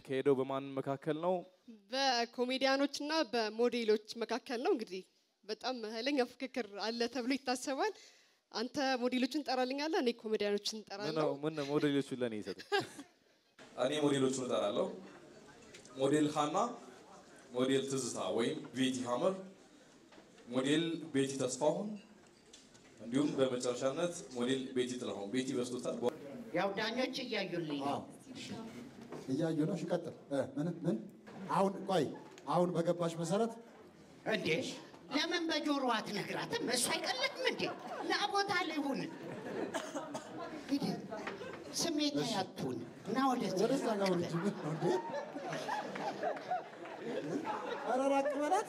የሚካሄደው በማን መካከል ነው? በኮሜዲያኖችና በሞዴሎች መካከል ነው። እንግዲህ በጣም ኃይለኛ ፍክክር አለ ተብሎ ይታሰባል። አንተ ሞዴሎችን ጠራልኛለህ፣ እኔ ኮሜዲያኖችን ጠራለሁ። ምን ሞዴሎቹን ለኔ ይሰጥ? እኔ ሞዴሎቹን እጠራለሁ። ሞዴል ሃና፣ ሞዴል ትዝታ ወይም ቤቲ ሀመር፣ ሞዴል ቤቲ ተስፋሁን እንዲሁም በመጨረሻነት ሞዴል ቤቲ ጥላሁን። ቤቲ በስቶታል። ያው ዳኞች እያዩልኝ ነው። እያዩ ነው። ሽቀጥል ምን አሁን ቆይ አሁን በገባሽ መሰረት እንዴ ለምን በጆሮ አትነግራትም? እሱ አይቀለድም እንዴ? ለአቦታ ላይ ሁን እንዴ ስሜት ያቱን እና ወደዛ ጋር ልጅ እንዴ አራራቅ በላት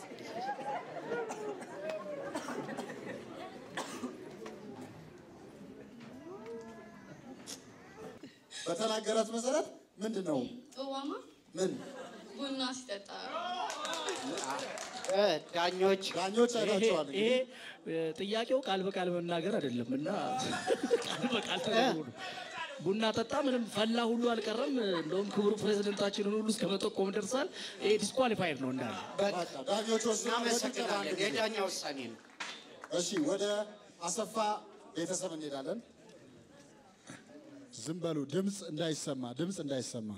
በተናገራት መሰረት ምንድነው? ኦባማ ምን ቡና ሲጠጣ ዳኞች አይታቸዋል። ይሄ ጥያቄው ቃል በቃል መናገር አይደለምና ቃል በቃል ተናገሩ። ቡና ጠጣ ምንም ፈላ ሁሉ አልቀረም። እንደውም ክቡር ፕሬዝዳንታችንን ሁሉ እስከመጠቆም ደርሳል። ይሄ ዲስኳሊፋይድ ነው እንዳለ ዳኞች እናመሰግናለን። የዳኛ ውሳኔ ነው። እሺ ወደ አሰፋ ቤተሰብ እንሄዳለን። ዝም በሉ፣ ድምጽ እንዳይሰማ።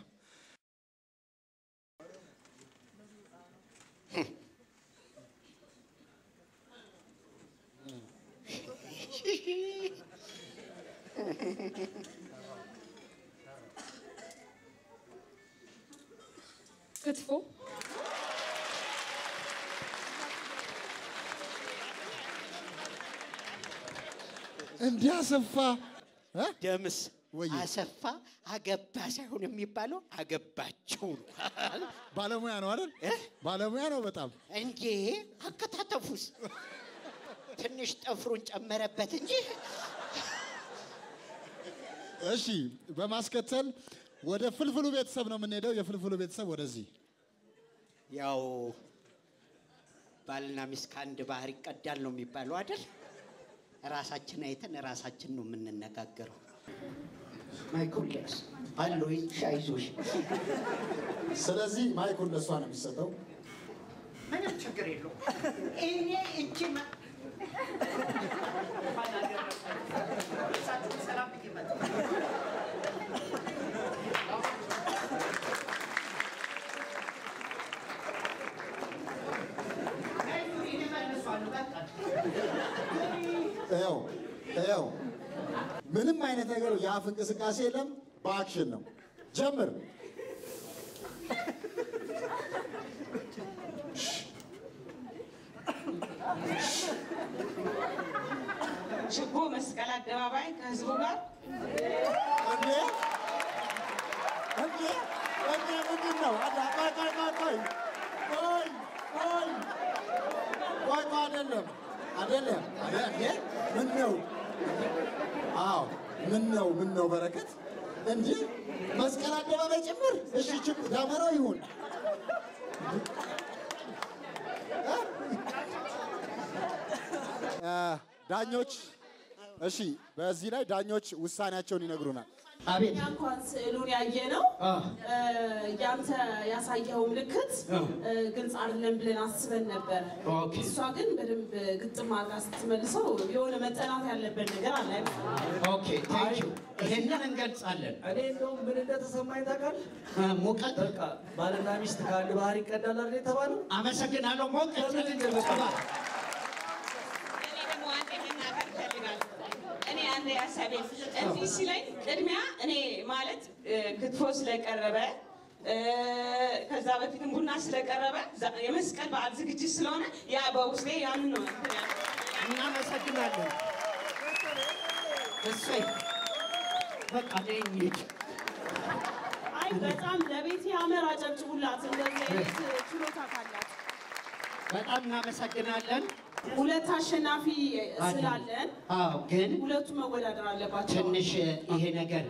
ክትፎ እንዲያሰፋ ደምስ አሰፋ አገባ ሳይሆን የሚባለው አገባቸው ነው። ባለሙያ ነው አይደል? ባለሙያ ነው በጣም እንዴ። አከታተፉስ ትንሽ ጠፍሩን ጨመረበት እንጂ። እሺ በማስከተል ወደ ፍልፍሉ ቤተሰብ ነው የምንሄደው። የፍልፍሉ ቤተሰብ ወደዚህ ያው ባልና ሚስት ከአንድ ባህር ይቀዳል ነው የሚባለው አይደል? ራሳችን አይተን ራሳችን ነው የምንነጋገረው። ማይኩልስ አሎይ ሻይዞሽ። ስለዚህ ማይኩል ለሷ ነው የሚሰጠው። ምንም ችግር የለውም። እኔ እቺ ሰላም ይመጣ እየው ምንም አይነት ነገር የአፍ እንቅስቃሴ የለም። በአክሽን ነው። ጀምር። ችቦ መስቀል አደባባይ ከህዝቡ ጋር እንዴ ምንድን ነው? ቆይ አይደለም። ምን ነው? አዎ ምን ነው በረከት እንዴ መስቀል አደባባይ ጭምር። እሺ ዳመራው ይሁን። ዳኞች እሺ፣ በዚህ ላይ ዳኞች ውሳኔያቸውን ይነግሩናል። አቤት እንኳን ስዕሉን ያየነው ያንተ ያሳየው ምልክት ግልጽ አይደለም ብለን አስበን ነበር። እሷ ግን በደንብ ግጥም አድርጋ ስትመልሰው የሆነ መጠናት ያለበት ነገር አለ። ኦኬ ታንክ ዩ። ይሄንን እንገልጻለን። እኔ እንደውም ምን እንደተሰማኝ ታውቃለህ? ሙቀት በቃ ባልና ሚስት ከአንድ ባህር ይቀዳል አይደል የተባለው? አመሰግናለሁ። ሙቀት እንገልጻለን። አንድ ያሳቤ እንዲህ ሲለኝ ቅድሚያ እኔ ማለት ክትፎ ስለቀረበ ከዛ በፊትም ቡና ስለቀረበ የመስቀል በዓል ዝግጅት ስለሆነ ያ በውስጤ ያን ነው። እናመሰግናለን። እሰይ በቃ ለእንግዲህ አይ በጣም ለቤት ያመር አጨብጭቡላት። እንደዚህ አይነት ችሎታ ካላት በጣም እናመሰግናለን። ሁለት አሸናፊ ስላለን ግን ሁለቱ መወዳደር አለባቸው። ትንሽ ይሄ ነገር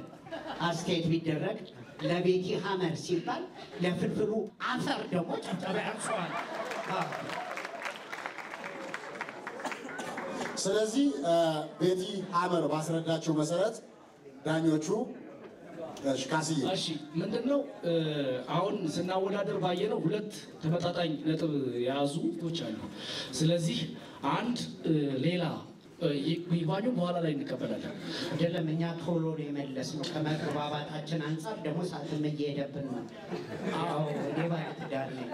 አስተያየት ቢደረግ ለቤቲ ሀመር ሲባል ለፍልፍሉ አፈር ደግሞ ጨብጨባ ያንሰዋል። ስለዚህ ቤቲ ሀመር ባስረዳቸው መሰረት ዳኞቹ እሺ ካስዬ እሺ ምንድነው አሁን ስናወዳደር ባየነው ሁለት ተመጣጣኝ ነጥብ የያዙ ቶች አሉ። ስለዚህ አንድ ሌላ ይባኙ በኋላ ላይ እንቀበላለን። አይደለም እኛ ቶሎ ነው የመለስነው ከመግባባታችን አንፃር ደግሞ ሰዓትም እየሄደብን ነው። አዎ እኔ ባለትዳር ነኝ።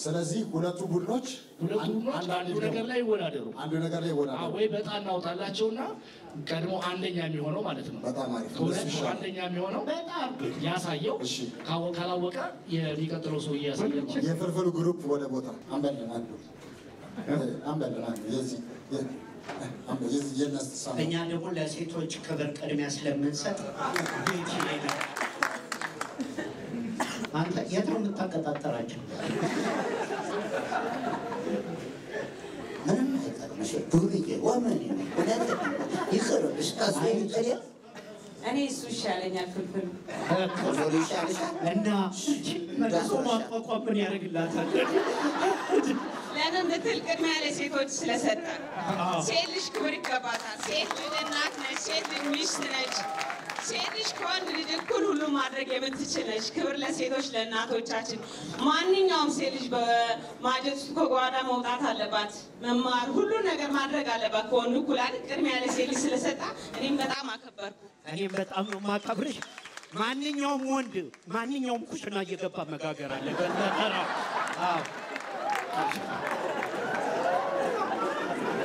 ስለዚህ ሁለቱ ቡድኖች አንዱ ነገር ላይ ይወዳደሩ። አንዱ ነገር ላይ ይወዳደሩ። ወይ በጣም እናውጣላቸውና ቀድሞ አንደኛ የሚሆነው ማለት ነው። በጣም አሪፍ። ሁለቱ አንደኛ የሚሆነው በጣም ያሳየው ካላወቀ የሚቀጥለው ሰው ያሳየው። የፍልፍሉ ግሩፕ ወደ ቦታ አንበልና እኛ ደግሞ ለሴቶች ክብር ቅድሚያ ስለምንሰጥ ቤት ላይ ነው። አንተ የት ነው የምታቀጣጠራቸው? ምንም አይጠቅምሽ ዱርዬ ወመኔ ይቅርብሽ። እኔ እሱ ይሻለኛል ፍልፍል ዞሮ ይሻልሻል እና መልሶ ማቋቋም ምን ያደርግላታል? ለምን ብትል ቅድሚያ ለሴቶች ስለሰጠ ሴት ልጅ ክብር ይገባታል። ሴት ልጅ እናት ነች። ሴት ልጅ ሚስት ነች። ሴት ልጅ ከወንድ ልጅ እኩል ሁሉ ማድረግ የምትችል ነች። ክብር ለሴቶች ለእናቶቻችን። ማንኛውም ሴት ልጅ በማጀት ውስጥ ከጓዳ መውጣት አለባት፣ መማር ሁሉን ነገር ማድረግ አለባት ከወንድ እኩል አይደል? ቅድሚያ ለሴት ልጅ ስለሰጣ እኔም በጣም አከበርኩ። እኔም በጣም ነው የማከብርሽ። ማንኛውም ወንድ ማንኛውም ኩሽና እየገባ መጋገር አለበት። አዎ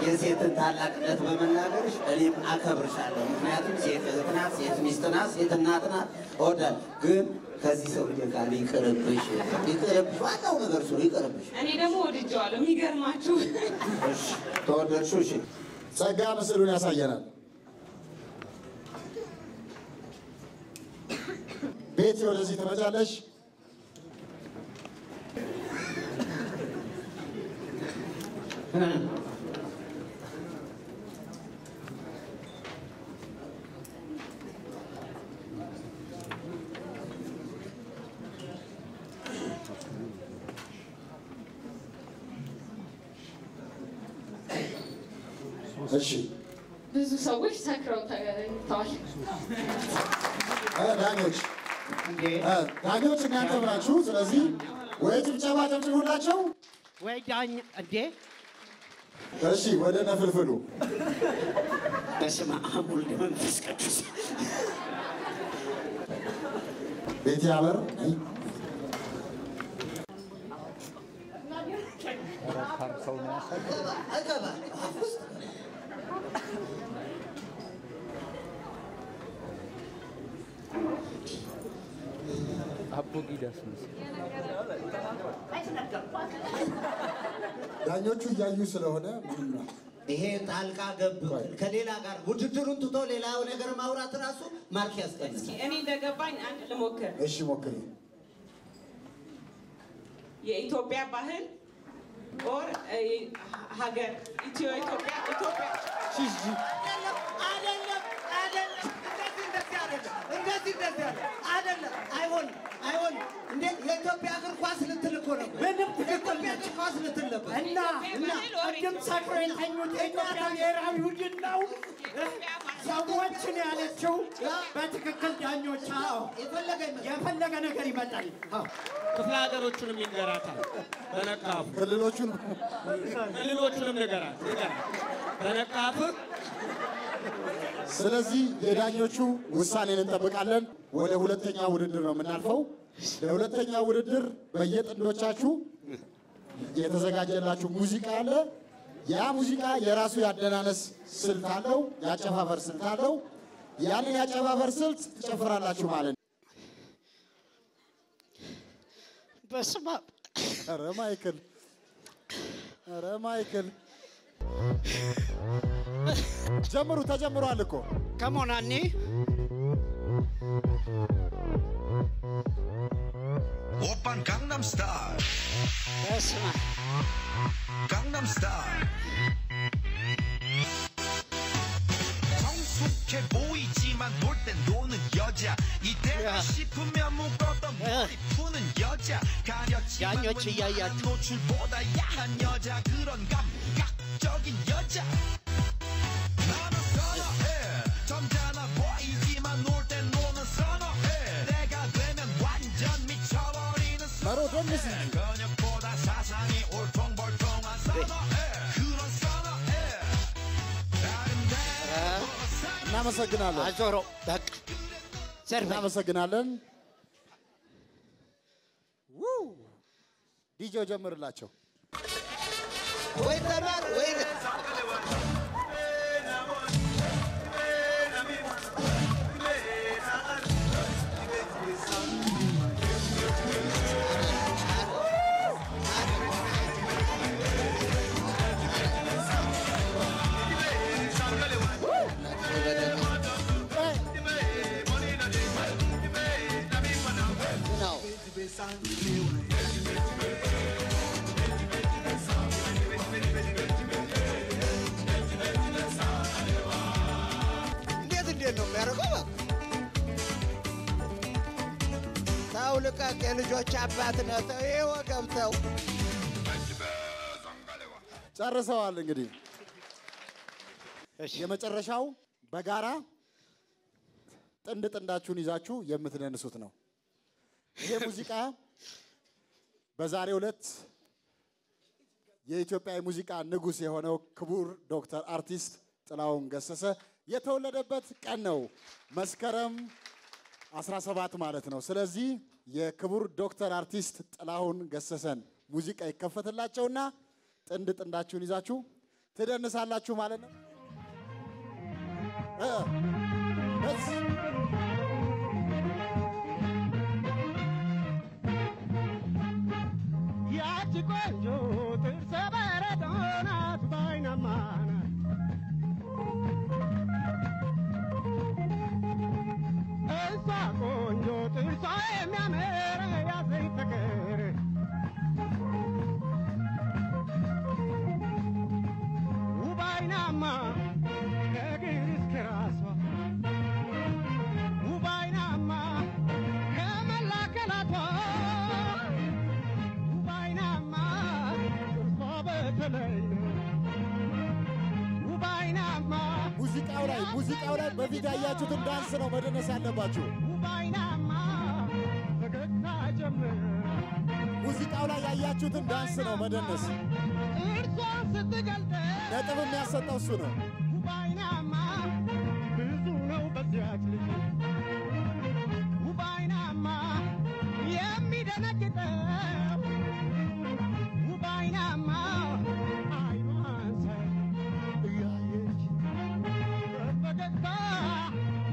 የሴትን ታላቅነት በመናገርሽ እኔም አከብርሻለሁ። ምክንያቱም ሴት እህት ናት፣ ሴት ሚስት ናት፣ ሴት እናት ናት። እወዳለሁ። ግን ከዚህ ሰው ጋር ይቅርብሽ፣ ይቅርብሽ። ዋናው ነገር እሱ ይቅርብሽ። እኔ ደግሞ ወድጄዋለሁ። የሚገርማችሁ እሺ፣ ተወደድሽው። እሺ፣ ጸጋ ምስሉን ያሳየናል። ቤቲ ወደዚህ ትመጫለሽ። እሺ ብዙ ሰዎች ሰክረው ተገኝተዋል። ዳኞች እናንተ ብላችሁ፣ ስለዚህ ወይ ጭብጨባ ጨብጭቡላቸው ወይ ዳኝ እንዴ። እሺ ወደ ነፍልፍሉ። በስመ አብ ወወልድ ወመንፈስ ቅዱስ። ቤቲ አበር ዳኞቹ እያዩ ስለሆነ ይሄ ጣልቃ ገብ ከሌላ ጋር ውድድሩን ትቶ ሌላ ነገር ማውራት ራሱ ማርክ ያስቀንሳል። እኔ እንደገባኝ አንድ ልሞክር። እሺ ሞክሪ። የኢትዮጵያ ባህል ኦር ሀገር ኢትዮጵያ አይሆንም። እንዴ የኢትዮጵያ እግር ኳስ ልትል እኮ ነው። ምንም ትክክል ነች። ኳስ ልትል ነበር እና ቅድም ሰክረው የተኙት የኢትዮጵያ ብሔራዊ ቡድን ነው ሰዎችን ያለችው በትክክል ዳኞች። የፈለገ ነገር ይመጣል። ክፍለ ሀገሮቹንም ይንገራታል በነቃፉ ክልሎቹንም ንገራት በነቃፉ። ስለዚህ የዳኞቹ ውሳኔን እንጠብቃለን። ወደ ሁለተኛ ውድድር ነው የምናልፈው። ለሁለተኛ ውድድር በየጥንዶቻችሁ የተዘጋጀላችሁ ሙዚቃ አለ። ያ ሙዚቃ የራሱ ያደናነስ ስልት አለው፣ ያጨፋፈር ስልት አለው። ያንን ያጨፋፈር ስልት ትጨፍራላችሁ ማለት ነው። በስመ አብ። ኧረ ማይክል ጀምሩ። ተጀምሯል እኮ ከሞናኒ 오빤 강남스타일 강남스타일 성숙해 보이지만 놀 땐 노는 여자 이때가 싶으면 묶었던 머리 푸는 여자 가렸지만 웬만한 노출보다 야한 여자 그런 감각적인 여자 나는 선호해 ደንስ እንጂ 근육보다 사상이 울퉁불퉁한 선어해 그런 선어해 እናመሰግናለን። አዞሮ በቃ እናመሰግናለን። ዲጆ ጀምርላቸው። ወይ ተማር ወይ እንዴት ነው የሚያደርገው? ተው ልቀቅ፣ የልጆች አባት ነህ። ተው ይኸው ገብተው ጨርሰዋል። እንግዲህ የመጨረሻው በጋራ ጥንድ ጥንዳችሁን ይዛችሁ የምትደንሱት ነው። ይሄ ሙዚቃ በዛሬው ዕለት የኢትዮጵያ ሙዚቃ ንጉስ የሆነው ክቡር ዶክተር አርቲስት ጥላሁን ገሰሰ የተወለደበት ቀን ነው። መስከረም 17 ማለት ነው። ስለዚህ የክቡር ዶክተር አርቲስት ጥላሁን ገሰሰን ሙዚቃ ይከፈትላቸውና ጥንድ ጥንዳችሁን ይዛችሁ ትደንሳላችሁ ማለት ነው። ያቺ ቆንጆ ጥርሰ በረዶ ናት ባይናማ እሷ ቆንጆ ጥርሷ የሚያምር ያዘኝ ፍቅር ውብ አይናማ ከእግር እስከ ራሷ ውብ አይናማ ከመላ አካላቷ ውብ አይናማ ጥርሷ በተለይ ውብ አይናማ ሙዚቃው ላይ በፊት ያያችሁትን ዳንስ ነው መደነስ ያለባችሁ። ውብ አይናማ ፈገግታ ጀምር ሙዚቃው ላይ ያያችሁትን ዳንስ ነው መደነስ። እርሷን ስትገልጥ ነጥብ የሚያሰጠው እሱ ነው። ውብ አይናማ ብዙ ነው በዚያች ልጅ ውብ አይናማ የሚደነግጠው ውብ አይናማ አይኗን ሳይ እያየች በፈገግታ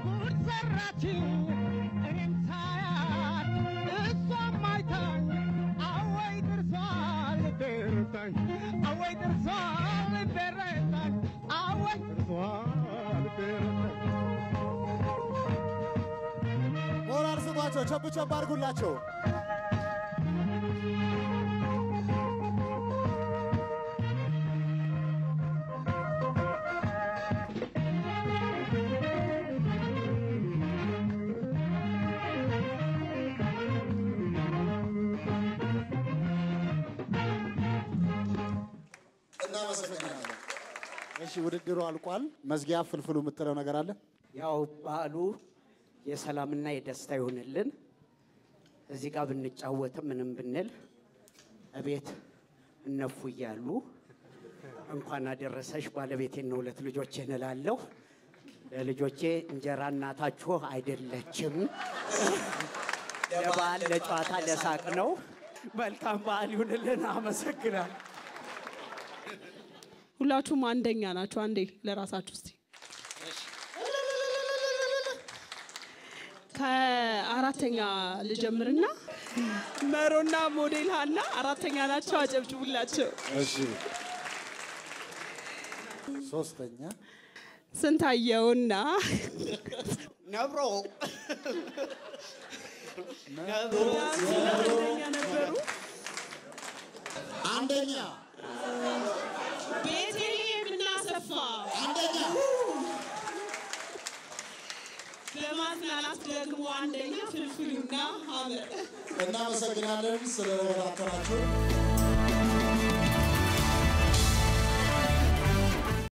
ጉድ ሰራችኝ እኔም ሳያት እሷም አይታኝ አወይ ጥርሷን ልትረታኝ አወይ ጥርሷን ልትረታኝ አወይ ጥርሷን ልትረታኝ ሞራል ስጧቸው፣ ቸብ ቸብ አድርጉላቸው። እናመሰግናለን። እሺ ውድድሩ አልቋል። መዝጊያ ፍልፍሉ የምትለው ነገር አለ? ያው በዓሉ የሰላምና የደስታ ይሆንልን። እዚህ ጋር ብንጫወትም ምንም ብንል እቤት እነፉ እያሉ እንኳን አደረሰሽ ባለቤቴን ነው ሁለት ልጆቼን እላለሁ። ለልጆቼ እንጀራ እናታችሁ አይደለችም። ለበዓል ለጨዋታ ለሳቅ ነው። መልካም በዓል ይሁንልን። አመሰግናለሁ። ሁላችሁም አንደኛ ናችሁ። አንዴ ለራሳችሁ እስቲ ከአራተኛ ልጀምርና መሮና ሞዴል ሀና አራተኛ ናቸው። አጨብጭቡላቸው። እሺ ሶስተኛ ስንታየውና ነብሮ አንደኛ ነበሩ። አንደኛ ቤተልሔም እናሰፋ አንደኛ። ለማዝናናት ደግሞ አንደኛ ፍልፍሉና ሀመር። እናመሰግናለን ስለተከታተላችሁ።